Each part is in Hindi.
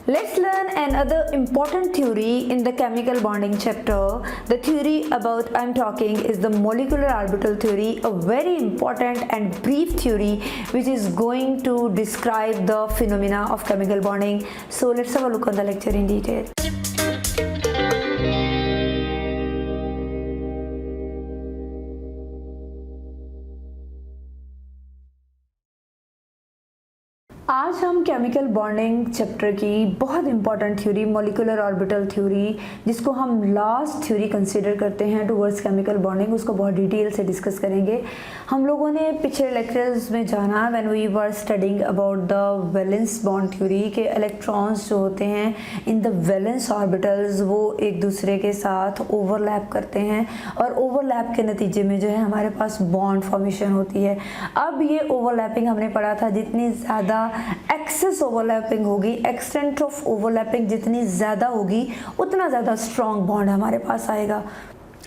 Let's learn another important theory in the chemical bonding chapter. The theory about I'm talking is the molecular orbital theory, a very important and brief theory which is going to describe the phenomena of chemical bonding. So let's have a look on the lecture in detail. आज हम केमिकल बॉन्डिंग चैप्टर की बहुत important theory molecular orbital theory, जिसको हम लास्ट थ्योरी कंसीडर करते हैं टुवर्ड्स केमिकल बॉन्डिंग, उसको बहुत डिटेल से डिस्कस करेंगे। हम लोगों ने पिछले लेक्चर्स में जाना when we were studying about the valence bond theory के इलेक्ट्रॉन्स जो होते हैं इन द वैलेंस ऑर्बिटल्स वो एक दूसरे के साथ ओवरलैप करते हैं और ओवरलैप के नतीजे में जो है हमारे पास बॉन्ड फॉर्मेशन होती है। अब ये ओवरलैपिंग हमने पढ़ा था, जितनी ज़्यादा एक्सेस ओवरलैपिंग होगी, एक्सटेंट ऑफ ओवरलैपिंग जितनी ज़्यादा होगी उतना ज़्यादा स्ट्रॉन्ग बॉन्ड हमारे पास आएगा।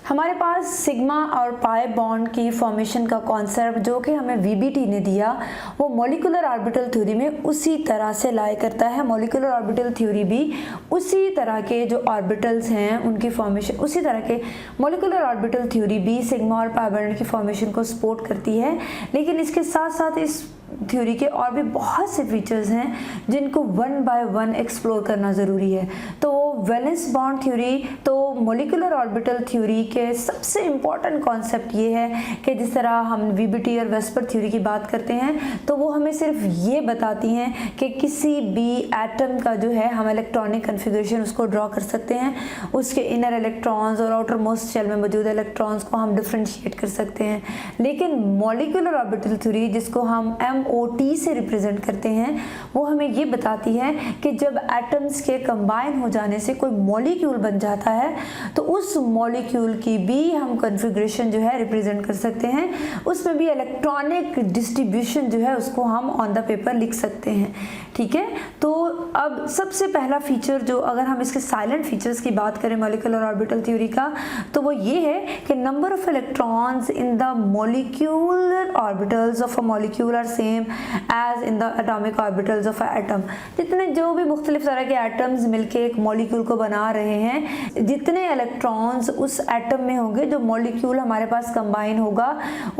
हमारे पास सिग्मा और पाई बॉन्ड की फॉर्मेशन का कॉन्सेप्ट जो कि हमें वीबीटी ने दिया वो मॉलिक्यूलर ऑर्बिटल थ्योरी में उसी तरह से लाई करता है। मॉलिक्यूलर ऑर्बिटल थ्योरी भी उसी तरह के जो ऑर्बिटल्स हैं उनकी फॉर्मेशन, उसी तरह के मॉलिक्यूलर ऑर्बिटल थ्योरी भी सिग्मा और पाई बॉन्ड की फॉर्मेशन को सपोर्ट करती है। लेकिन इसके साथ साथ इस थ्योरी के और भी बहुत से फीचर्स हैं जिनको वन बाय वन एक्सप्लोर करना ज़रूरी है। तो वैलेंस बॉन्ड थ्योरी, तो मॉलिक्यूलर ऑर्बिटल थ्योरी के सबसे इम्पॉर्टेंट कॉन्सेप्ट ये है कि जिस तरह हम वीबीटी और वेस्पर थ्योरी की बात करते हैं तो वो हमें सिर्फ ये बताती हैं कि किसी भी एटम का जो है हम इलेक्ट्रॉनिक कन्फिगरेशन उसको ड्रॉ कर सकते हैं, उसके इनर इलेक्ट्रॉन्स और आउटर मोस्ट शेल में मौजूद इलेक्ट्रॉन्स को हम डिफ्रेंशिएट कर सकते हैं। लेकिन मॉलिक्यूलर ऑर्बिटल थ्योरी जिसको हम MOT से रिप्रेजेंट करते हैं वो हमें ये बताती है कि जब एटम्स के कंबाइन हो जाने से कोई मॉलिक्यूल बन जाता है तो उस मॉलिक्यूल की भी हम कन्फिग्रेशन जो है रिप्रेजेंट कर सकते हैं, उसमें भी इलेक्ट्रॉनिक डिस्ट्रीब्यूशन जो है उसको हम ऑन द पेपर लिख सकते हैं। ठीक है, तो अब सबसे पहला फीचर जो, अगर हम इसके साइलेंट फीचर्स की बात करें मॉलिक्यूलर ऑर्बिटल थ्योरी का, तो वो ये है कि number of electrons in the molecular orbitals of a molecule are same as in the atomic orbitals of atom. जितने जो भी मुख्तलिफ तरह के एटम्स मिलके एक मॉलिक्यूल को बना रहे हैं, जितने इलेक्ट्रॉन्स उस एटम में होंगे, जो मॉलिक्यूल हमारे पास कंबाइन होगा,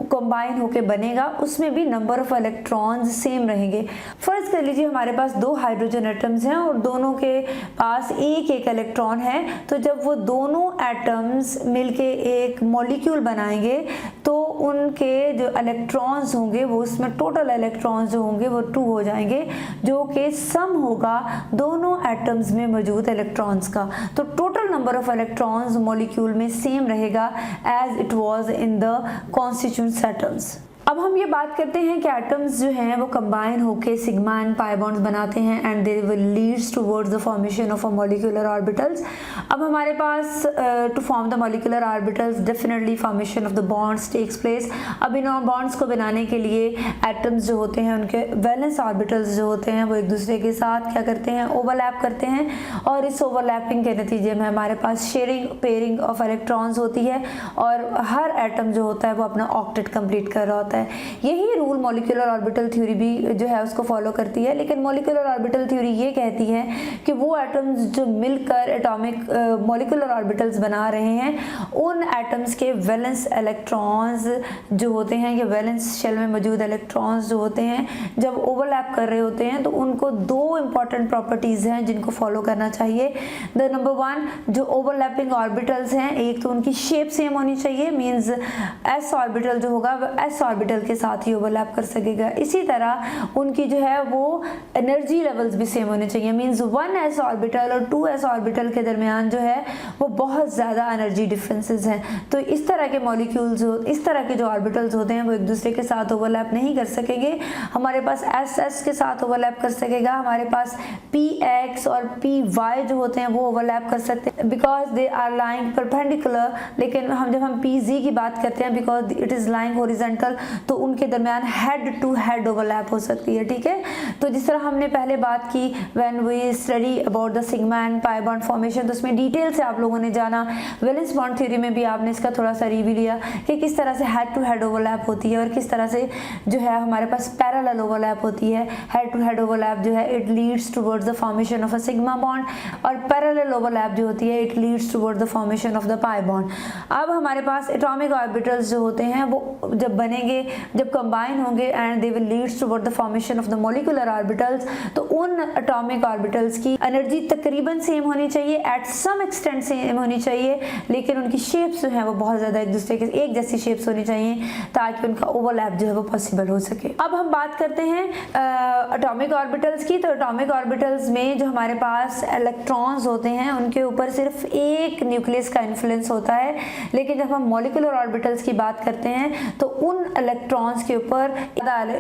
कंबाइन होके बनेगा, उसमें भी नंबर ऑफ इलेक्ट्रॉन्स सेम रहेंगे। फर्ज कर लीजिए हमारे पास दो हाइड्रोजन एटम्स हैं और दोनों के पास एक एक इलेक्ट्रॉन है, तो जब वो दोनों एटम्स मिलके एक मॉलिक्यूल बनाएंगे तो उनके जो इलेक्ट्रॉन्स होंगे वो, उसमें टोटल इलेक्ट्रॉन्स जो होंगे वो 2 हो जाएंगे, जो कि सम होगा दोनों एटम्स में मौजूद इलेक्ट्रॉन्स का। तो total number of electrons molecule में सेम रहेगा as it was in the constituents atoms. अब हम ये बात करते हैं कि एटम्स जो हैं वो कंबाइन होके सिग्मा एंड पाई बॉन्ड्स बनाते हैं and they will leads towards the formation of a molecular orbitals. अब हमारे पास to form the molecular orbitals definitely formation of the bonds takes place. अब इन बॉन्ड्स को बनाने के लिए एटम्स जो होते हैं उनके वैलेंस ऑर्बिटल्स जो होते हैं वो एक दूसरे के साथ क्या करते हैं, ओवरलैप करते हैं, और इस ओवरलैपिंग के नतीजे में हमारे पास शेयरिंग पेयरिंग ऑफ इलेक्ट्रॉन्स होती है और हर एटम जो होता है वो अपना ऑक्टेट कंप्लीट कर रहा होता है। यही रूल मॉलिक्यूलर ऑर्बिटल थ्योरी भी जो है उसको फॉलो करती है। लेकिन मॉलिक्यूलर ऑर्बिटल थ्योरी ये कहती है कि वो एटम्स जो मिलकर एटॉमिक मॉलिक्यूलर ऑर्बिटल्स बना रहे हैं उन एटम्स के वैलेंस इलेक्ट्रॉन्स जो होते हैं या वैलेंस शेल में मौजूद इलेक्ट्रॉन्स जो होते हैं जब ओवरलैप कर रहे होते हैं तो उनको दो इंपॉर्टेंट प्रॉपर्टीज़ हैं जिनको फॉलो करना चाहिए। द नंबर 1, जो ओवरलैपिंग ऑर्बिटल्स हैं, एक तो उनकी शेप सेम होनी चाहिए, मीन्स एस ऑर्बिटल जो होगा वह एस ऑर्बिटल के साथ ही ओवरलैप कर सकेगा। इसी तरह उनकी जो है वो एनर्जी लेवल्स भी सेम होने चाहिए, मींस 1s ऑर्बिटल और 2s ऑर्बिटल के दरमियान जो है वो बहुत ज़्यादा एनर्जी डिफरेंसेस हैं। तो इस तरह के मॉलिक्यूल्स, इस तरह के जो ऑर्बिटल्स होते हैं वो एक दूसरे के साथ ओवरलैप नहीं कर सकेंगे। हमारे पास ss के साथ ओवरलैप कर सकेगा, हमारे पास px और py जो होते हैं वो ओवरलैप कर सकते हैं because they are lying perpendicular. लेकिन जब हम pz की बात करते हैं because it is lying horizontal, तो उनके दरमियान हेड टू हेड ओवरलैप हो सकती है। ठीक है, तो जिस तरह हमने पहले बात की when we study about the sigma and pi bond formation, तो उसमें डिटेल से आप लोगों ने जाना। वैलेंस बॉन्ड थ्योरी में भी आपने इसका थोड़ा सा रिव्यू लिया कि किस तरह से हेड टू हेड ओवरलैप होती है और किस तरह से जो है हमारे पास पैरेलल ओवरलैप होती है। हेड टू हेड ओवरलैप जो है it leads towards the formation of a sigma bond, और पैरेलल ओवरलैप जो होती है it leads towards the formation of the pi bond. अब हमारे पास एटॉमिक ऑर्बिटल्स जो होते हैं वो जब बनेंगे, जब कंबाइन होंगे and they will Leeds toward the formation of the molecular orbitals, तो उन एटॉमिक ऑर्बिटल्स की एनर्जी तकरीबन सेम होनी चाहिए, एट सम एक्सटेंट सेम होनी चाहिए, लेकिन उनकी शेप्स जो है वो बहुत ज़्यादा एक दूसरे के एक जैसी शेप्स होनी चाहिए ताकि उनका ओवरलैप जो है वो पॉसिबल हो सके। अब हम बात करते हैं एटॉमिक ऑर्बिटल्स की। तो एटॉमिक ऑर्बिटल्स में जो हमारे पास इलेक्ट्रॉन्स होते हैं उनके ऊपर सिर्फ एक न्यूक्लियस का इन्फ्लुएंस होता है, लेकिन जब हम मॉलिक्यूलर ऑर्बिटल्स की बात करते हैं तो उन इलेक्ट्रॉन्स के ऊपर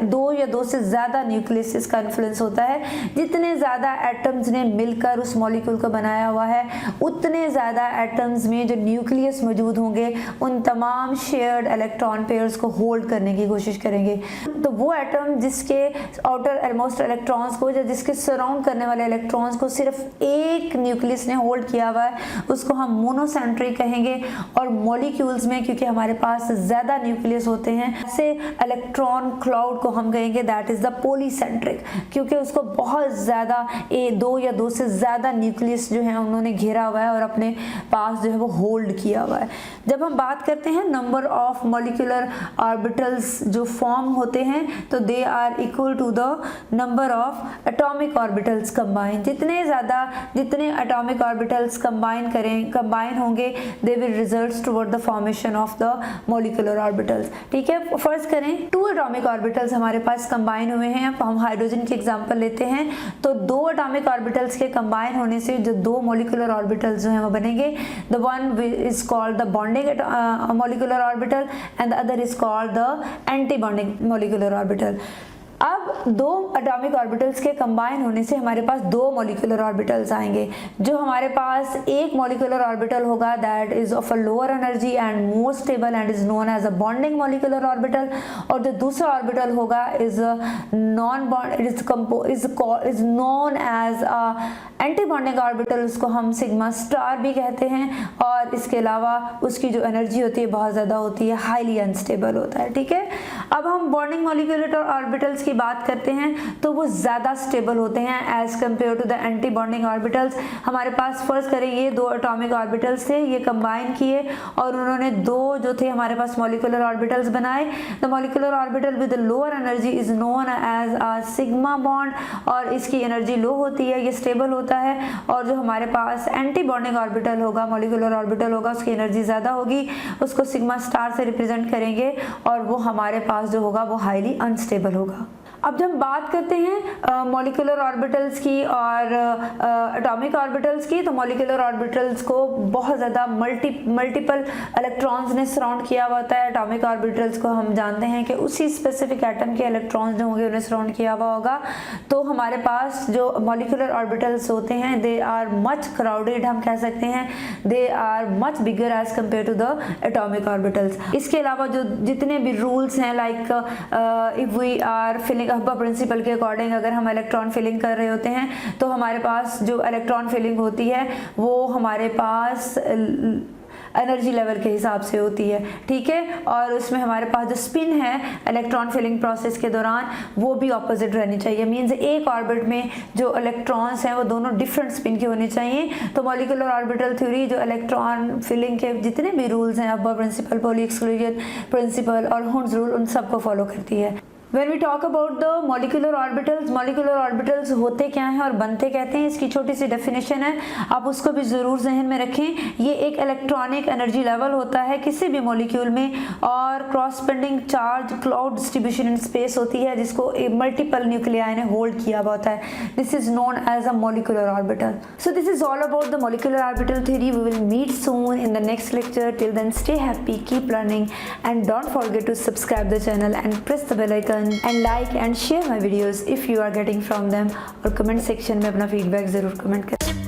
दो या दो से ज़्यादा न्यूक्लियस का इन्फ्लुएंस होता है। जितने ज़्यादा एटम्स ने मिलकर उस मॉलिक्यूल को बनाया हुआ है उतने ज़्यादा एटम्स में जो न्यूक्लियस मौजूद होंगे उन तमाम शेयर्ड इलेक्ट्रॉन पेयर्स को होल्ड करने की कोशिश करेंगे। तो वो एटम जिसके आउटर मोस्ट इलेक्ट्रॉन्स को या जिसके सराउंड करने वाले इलेक्ट्रॉन्स को सिर्फ एक न्यूक्लियस ने होल्ड किया हुआ है उसको हम मोनोसेंट्रिक कहेंगे। और मॉलिक्यूल्स में क्योंकि हमारे पास ज़्यादा न्यूक्लियस होते हैं ऐसे इलेक्ट्रॉन क्लाउड को हम कहेंगे दैट इज़ द पॉलीसेंट्रिक, क्योंकि उसको बहुत ज़्यादा दो या दो से ज़्यादा न्यूक्लियस जो है उन्होंने घेरा हुआ है और अपने पास जो है वो होल्ड किया हुआ है। जब हम बात करते हैं नंबर ऑफ मॉलिक्यूलर ऑर्बिटल्स जो फॉर्म होते हैं तो they are equal to the number of atomic orbitals combine. जितने एटॉमिक ऑर्बिटल्स कंबाइन होंगे they will result toward the formation of the molecular orbitals. ठीक है, फर्ज करें 2 एटॉमिक ऑर्बिटल्स हमारे पास कंबाइन हुए हैं। हम हाइड्रोजन की एग्जांपल लेते हैं तो 2 एटॉमिक ऑर्बिटल्स के कंबाइन होने से जो 2 मॉलिक्यूलर ऑर्बिटल्स जो हैं वो बनेंगे। The one is called the bonding molecular orbital and the other is called the anti bonding molecular orbital. अब 2 एटॉमिक ऑर्बिटल्स के कंबाइन होने से हमारे पास 2 मॉलिक्यूलर ऑर्बिटल्स आएंगे। जो हमारे पास एक मॉलिक्यूलर ऑर्बिटल होगा that is of a lower energy and more stable and is known as a bonding molecular orbital, और जो दूसरा ऑर्बिटल होगा is non bond is known as a anti bonding orbital, उसको हम सिग्मा स्टार भी कहते हैं। और इसके अलावा उसकी जो एनर्जी होती है बहुत ज़्यादा होती है, हाईली अनस्टेबल होता है। ठीक है, अब हम बॉन्डिंग मॉलिक्यूलर ऑर्बिटल्स की बात करते हैं तो वो ज़्यादा स्टेबल होते हैं as compare to the anti bonding orbitals. हमारे पास फर्स्ट करें ये 2 एटॉमिक ऑर्बिटल्स थे, ये कंबाइन किए और उन्होंने 2 जो थे हमारे पास मॉलिक्यूलर ऑर्बिटल्स बनाए। The molecular orbital with lower energy is known as a sigma bond, और इसकी एनर्जी लो होती है, ये स्टेबल होता है। और जो हमारे पास एंटी बॉन्डिंग ऑर्बिटल होगा, मॉलिक्यूलर ऑर्बिटल होगा, उसकी एनर्जी ज़्यादा होगी, उसको सिग्मा स्टार से रिप्रेजेंट करेंगे और वो हमारे पास जो होगा वो हाईली अनस्टेबल होगा। अब जब हम बात करते हैं मॉलिक्यूलर ऑर्बिटल्स की और एटॉमिक ऑर्बिटल्स की, तो मॉलिक्यूलर ऑर्बिटल्स को बहुत ज़्यादा मल्टीपल इलेक्ट्रॉन्स ने सराउंड किया हुआ होता है। एटॉमिक ऑर्बिटल्स को हम जानते हैं कि उसी स्पेसिफिक एटम के इलेक्ट्रॉन्स जो होंगे उन्हें सराउंड किया हुआ होगा। तो हमारे पास जो मॉलिक्यूलर ऑर्बिटल्स होते हैं दे आर मच क्राउडेड, हम कह सकते हैं they are much bigger as compare to the atomic orbitals. इसके अलावा जो जितने भी रूल्स हैं like if we are filling Aufbau principle के अकॉर्डिंग अगर हम इलेक्ट्रॉन फिलिंग कर रहे होते हैं तो हमारे पास जो इलेक्ट्रॉन फिलिंग होती है वो हमारे पास एनर्जी लेवल के हिसाब से होती है। ठीक है, और उसमें हमारे पास जो स्पिन है इलेक्ट्रॉन फिलिंग प्रोसेस के दौरान वो भी ऑपोजिट रहनी चाहिए। मींस एक ऑर्बिट में जो इलेक्ट्रॉन्स हैं वो दोनों डिफरेंट स्पिन के होने चाहिए। तो मॉलिक्यूलर ऑर्बिटल थ्योरी जो इलेक्ट्रॉन फिलिंग के जितने भी रूल्स हैं, Aufbau principle, Pauli exclusion principle और हुंड्स रूल, उन सबको फॉलो करती है। When we talk about the molecular orbitals होते क्या हैं और बनते कहते हैं, इसकी छोटी सी डेफिनेशन है, आप उसको भी ज़रूर जहन में रखें। ये एक इलेक्ट्रॉनिक एनर्जी लेवल होता है किसी भी मॉलिक्यूल में, और cross bending charge cloud distribution in space होती है जिसको मल्टीपल न्यूक्लियाई ने होल्ड किया हुआ होता है। This is known as a molecular orbital. So this is all about the molecular orbital theory. We will meet soon in the next lecture. Till then stay happy, keep learning and don't forget to subscribe the channel and press the bell icon and like and share my videos if you are getting from them, और कमेंट सेक्शन में अपना फीडबैक ज़रूर कमेंट करें।